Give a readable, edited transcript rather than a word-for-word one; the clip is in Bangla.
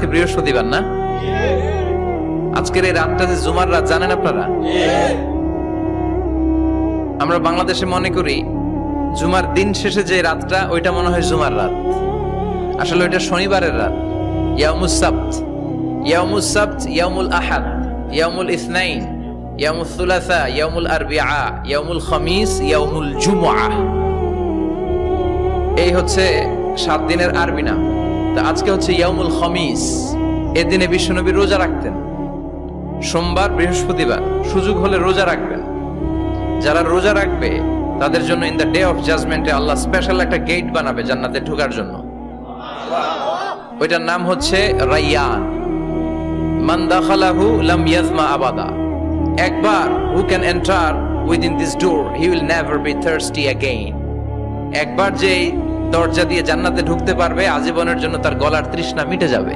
আজকে বৃহস্পতিবার না? আজকের এই রাতটা যে জুমার রাত, জানেন আপনারা? আমরা বাংলাদেশে মনে করি জুমার দিন শেষে যে রাতটা, ওইটা মনে হয় জুমার রাত। আসলে ওইটা শনিবারের রাত। ইয়াউমুস সাবত, ইয়াউমুস সাবত, ইয়াউমুল আহাদ, ইয়াউমুল ইসনাইন, ইয়াউমুল সুলাসা, ইয়াউমুল আরবিআ, ইয়াউমুল খামিস, ইয়াউমুল জুমআহ। এই হচ্ছে 7 দিনের আরবি নাম। তা আজকে হচ্ছে ইয়াউমুল খামিস। এদিনে বিশ্বনবী রোজা রাখতেন। সোমবার, বৃহস্পতিবার সুযোগ হলে রোজা রাখবেন। যারা রোজা রাখবে তাদের জন্য ইন দ্য ডে অফ জাজমেন্টে আল্লাহ স্পেশাল একটা গেট বানাবে জান্নাতে ঢোকার জন্য। ওইটার নাম হচ্ছে রাইয়ান। মান দাখালাহু লাম ইয়াজমা আবাদা। একবার who can enter within this door he will never be thirsty again. একবার যে দরজা দিয়ে জান্নাতে ঢুকতে পারবে, আজীবনের জন্য তার গলার তৃষ্ণা মিটে যাবে।